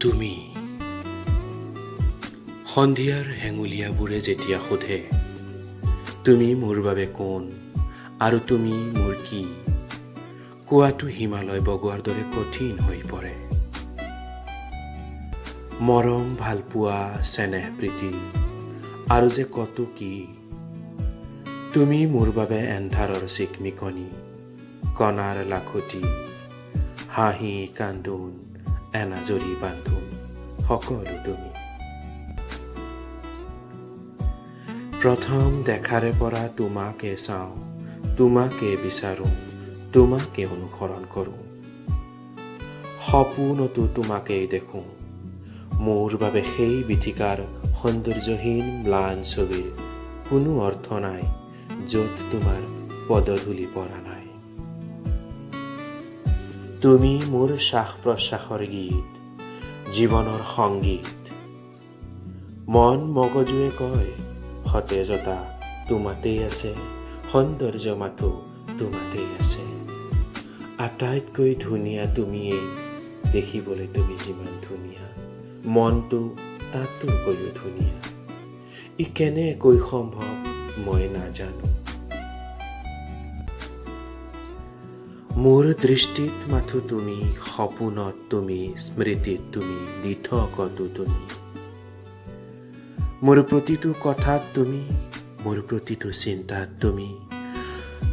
তুমি সন্ধিয়াৰ হেঙুলীয়াবোৰে যেতিয়া সোধে তুমি মোৰ বাবে কোন আৰু তুমি মোৰ কি, কোৱাটো হিমালয় বগোৱাৰ দৰে কঠিন হৈ পৰে। মৰম, ভালপোৱা, চেনেহ, প্ৰীতি আৰু যে কত কি, তুমি মোৰ বাবে এন্ধাৰৰ চিকমিকনি, কণাৰ লাখুটি, হাঁহি কান্দোন, এনাজৰী বান্ধোন, সকলো তুমি। প্ৰথম দেখাৰে পৰা তোমাকে চাওঁ, তোমাকে বিচাৰোঁ, তোমাকে অনুসৰণ কৰোঁ। সপোনতো তোমাকেই দেখোঁ, মোৰ বাবে সেই বিথীকাৰ সৌন্দৰ্যহীন ম্লান ছবিৰ কোনো অৰ্থ নাই, য'ত তোমাৰ পদধূলি পৰা নাই। তুমি মোৰ শ্বাস প্ৰশ্বাসৰ গীত, জীৱনৰ সংগীত। মন মগজুৱে কয় সতেজতা তোমাতেই আছে, সৌন্দৰ্য মাথো তোমাতেই আছে। আটাইতকৈ ধুনীয়া তুমিয়েই, দেখিবলৈ তুমি যিমান ধুনীয়া, মনটো তাতোকৈও ধুনীয়া। ই কেনেকৈ সম্ভৱ মই নাজানো। মোৰ দৃষ্টিত মাথো তুমি, সপোনত তুমি, স্মৃতিত তুমি, দিঠকতো তুমি। মোৰ প্ৰতিটো কথাত তুমি, মোৰ প্ৰতিটো চিন্তাত তুমি।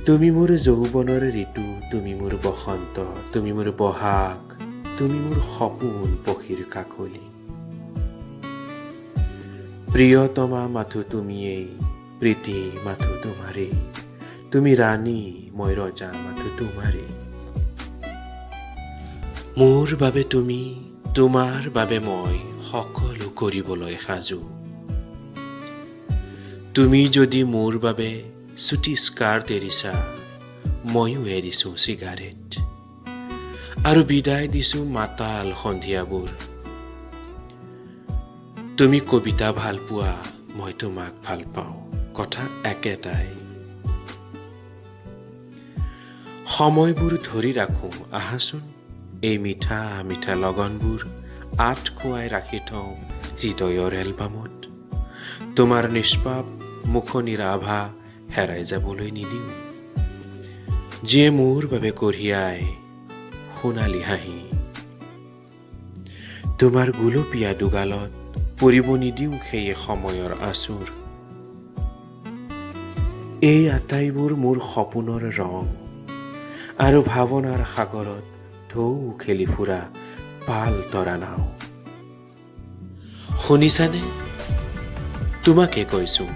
তুমি মোৰ যৌৱনৰ ঋতু, তুমি মোৰ বসন্ত, তুমি মোৰ বহাগ, তুমি মোৰ সপোন পক্ষীৰ কাকলি। প্ৰিয়তমা মাথো তুমিয়েই, প্ৰীতি মাথো তোমাৰেই, তুমি ৰাণী মই ৰজা মাথো তোমাৰেই। মোৰ বাবে তুমি, তোমাৰ বাবে মই, সকলো কৰিবলৈ সাজু। তুমি যদি মোৰ বাবে চুটি স্কাৰ্ট এৰিছা, ময়ো এৰিছোঁ চিগাৰেট, আৰু বিদায় দিছোঁ মাতাল সন্ধিয়াবোৰ। তুমি কবিতা ভাল পোৱা, মই তোমাক ভাল পাওঁ, কথা একেটাই। সময়বোৰ ধৰি ৰাখোঁ, আহাচোন এই মিঠা মিঠা লগনবোৰ আঁত খুৱাই ৰাখি থওঁ হৃদয়ৰ এলবামত। তোমাৰ নিষ্পাপ মুখনিৰ আভা হেৰাই যাবলৈ নিদিওঁ, যিয়ে মোৰ বাবে কঢ়িয়াই সোণালী হাঁহি। তোমাৰ গুলপীয়া দুগালত পৰিব নিদিওঁ সেয়ে সময়ৰ আঁচোৰ। এই আটাইবোৰ মোৰ সপোনৰ ৰং, আৰু ভাৱনাৰ সাগৰত ঢৌ খেলি ফুৰা পাল তৰা নাও। শুনিছানে, তোমাকে কৈছো,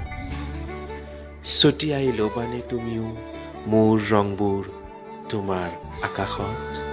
ছটিয়াই ল'বানে তুমিও মোৰ ৰংবোৰ তোমাৰ আকাশত।